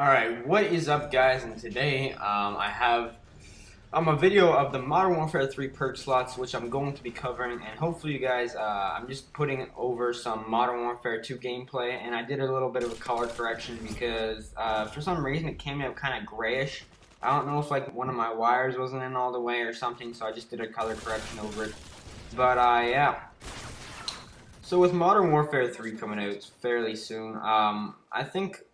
Alright, what is up guys, and today I have a video of the Modern Warfare 3 perk slots, which I'm going to be covering, and hopefully you guys, I'm just putting over some Modern Warfare 2 gameplay, and I did a little bit of a color correction because for some reason it came out kind of grayish. I don't know if like one of my wires wasn't in all the way or something, so I just did a color correction over it. But yeah. So with Modern Warfare 3 coming out fairly soon, I think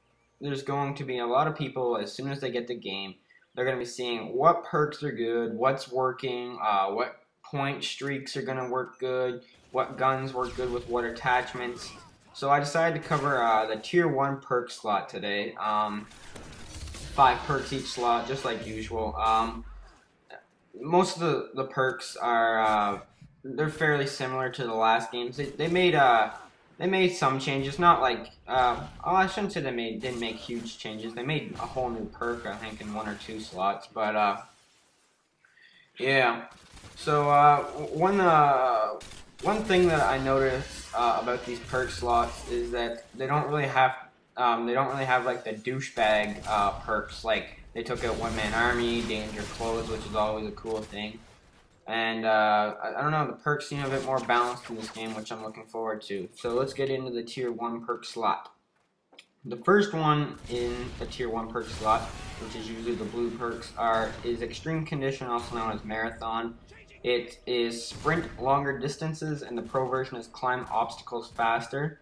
there's going to be a lot of people, as soon as they get the game, they're going to be seeing what perks are good, what's working, what point streaks are going to work good, what guns work good with what attachments. So I decided to cover the Tier 1 perk slot today. 5 perks each slot, just like usual. Most of the perks are they're fairly similar to the last games. They made some changes, not like I shouldn't say didn't make huge changes. They made a whole new perk, I think, in 1 or 2 slots. But yeah. So one thing that I noticed about these perk slots is that they don't really have like the douchebag perks. Like they took out One Man Army, Danger Clothes, which is always a cool thing. And I don't know, the perks seem a bit more balanced in this game, which I'm looking forward to. So let's get into the Tier 1 perk slot. The first one in the Tier 1 perk slot, which is usually the blue perks, is Extreme Condition, also known as Marathon. It is sprint longer distances, and the pro version is climb obstacles faster.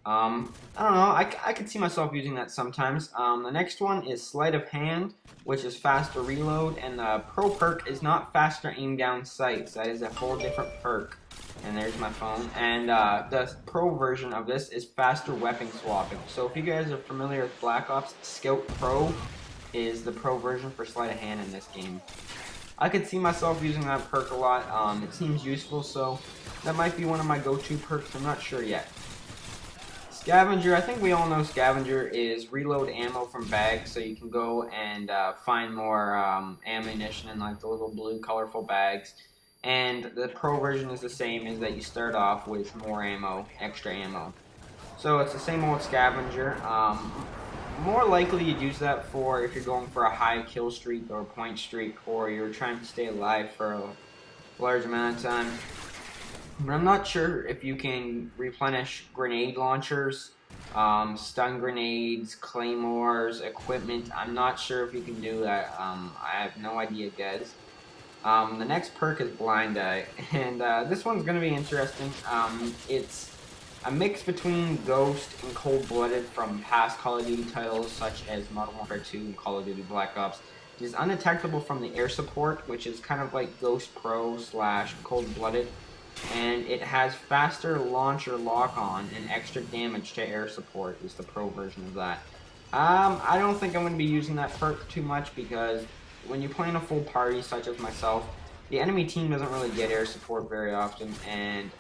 I don't know, I could see myself using that sometimes. The next one is Sleight of Hand, which is faster reload, and the pro perk is not faster aim down sights. That is a whole different perk. And there's my phone. And the pro version of this is faster weapon swapping. So if you guys are familiar with Black Ops, Scout Pro is the pro version for Sleight of Hand in this game. I could see myself using that perk a lot. It seems useful, so that might be one of my go-to perks. I'm not sure yet. Scavenger, I think we all know Scavenger is reload ammo from bags, so you can go and find more ammunition in like the little blue colorful bags. And the pro version is the same, is that you start off with more ammo, extra ammo. So it's the same old Scavenger. More likely you'd use that for if you're going for a high kill streak or a point streak, or you're trying to stay alive for a large amount of time. But I'm not sure if you can replenish grenade launchers, stun grenades, claymores, equipment. I'm not sure if you can do that. I have no idea, guys. The next perk is Blind Eye, and this one's going to be interesting. It's a mix between Ghost and Cold Blooded from past Call of Duty titles such as Modern Warfare 2 and Call of Duty Black Ops. It is undetectable from the air support, which is kind of like Ghost Pro / Cold Blooded. And it has faster launcher lock-on and extra damage to air support is the pro version of that. I don't think I'm going to be using that perk too much because when you play in a full party such as myself, the enemy team doesn't really get air support very often, and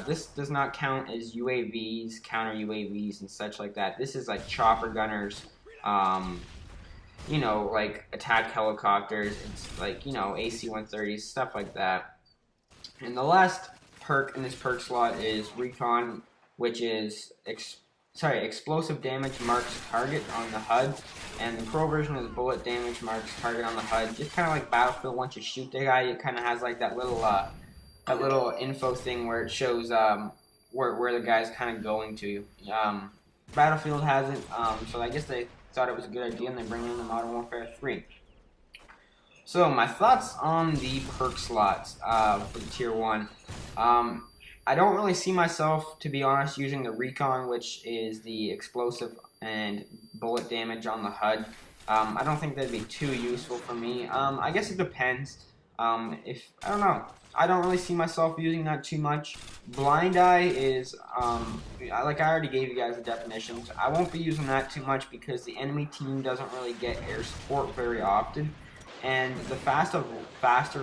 this does not count as UAVs, counter UAVs, and such like that. This is like chopper gunners, you know, like attack helicopters, it's like, you know, AC-130s, stuff like that. And the last perk in this perk slot is Recon, which is explosive damage marks target on the HUD, and the pro version is bullet damage marks target on the HUD. Just kind of like Battlefield, once you shoot the guy, it kind of has like that little info thing where it shows where the guy's kind of going to. Battlefield has it, so I guess they thought it was a good idea, and they bring in the Modern Warfare 3. So my thoughts on the perk slots for the Tier 1. I don't really see myself, to be honest, using the Recon, which is the explosive and bullet damage on the HUD. I don't think that'd be too useful for me. I guess it depends. I don't know. I don't really see myself using that too much. Blind Eye is, like I already gave you guys the definitions. I won't be using that too much because the enemy team doesn't really get air support very often. And the faster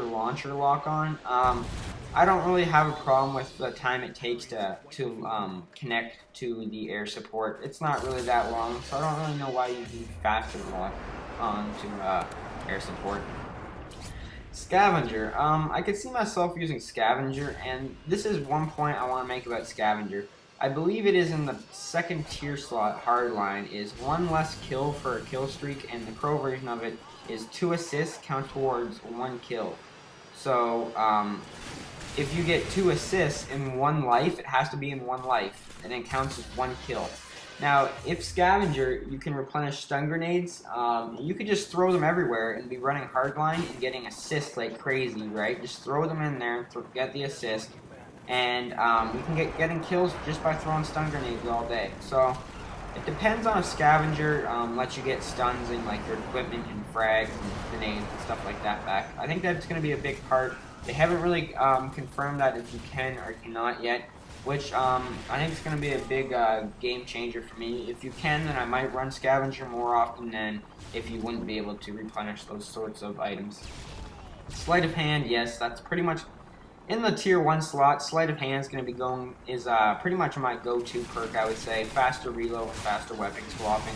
launcher lock-on, I don't really have a problem with the time it takes to connect to the air support. It's not really that long, so I don't really know why you need faster lock-on to air support. Scavenger. I could see myself using Scavenger, and this is one point I want to make about Scavenger. I believe it is in the second tier slot hardline, is one less kill for a kill streak, and the pro version of it is 2 assists count towards 1 kill. So if you get 2 assists in 1 life, it has to be in 1 life, and it counts as 1 kill. Now, if Scavenger, you can replenish stun grenades. You could just throw them everywhere and be running hardline and getting assists like crazy, right? Just throw them in there, get the assist, and you can getting kills just by throwing stun grenades all day. So it depends on if Scavenger lets you get stuns in like your equipment and frags and grenades and stuff like that back. I think that's going to be a big part. They haven't really confirmed that if you can or cannot yet, which I think is going to be a big game changer for me. If you can, then I might run Scavenger more often than if you wouldn't be able to replenish those sorts of items. Sleight of hand, yes, that's pretty much in the tier 1 slot. Sleight of hand is going to be pretty much my go-to perk, I would say. Faster reload and faster weapon swapping.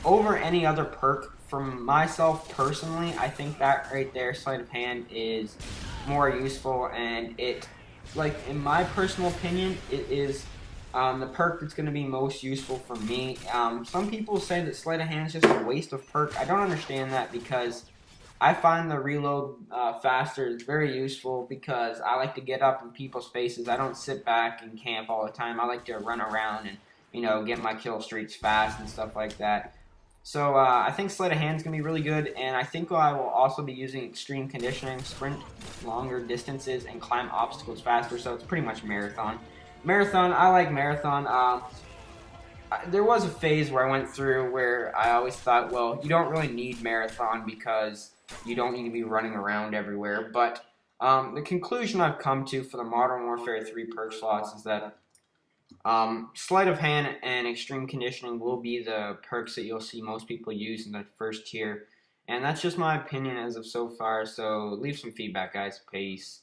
Over any other perk, from myself personally, I think that right there, Sleight of Hand, is more useful, and it, like, in my personal opinion, it is the perk that's going to be most useful for me. Some people say that Sleight of Hand is just a waste of perk. I don't understand that, because I find the reload faster is very useful, because I like to get up in people's faces. I don't sit back and camp all the time. I like to run around and, get my kill streaks fast and stuff like that. So I think Sleight of Hand is going to be really good, and I think I will also be using Extreme Conditioning, sprint longer distances, and climb obstacles faster, so it's pretty much Marathon. Marathon, I like Marathon. There was a phase where I went through where I always thought, well, you don't really need Marathon because you don't need to be running around everywhere, but the conclusion I've come to for the Modern Warfare 3 perk slots is that Sleight of Hand and Extreme Conditioning will be the perks that you'll see most people use in the first tier. And that's just my opinion as of so far, so leave some feedback, guys. Peace.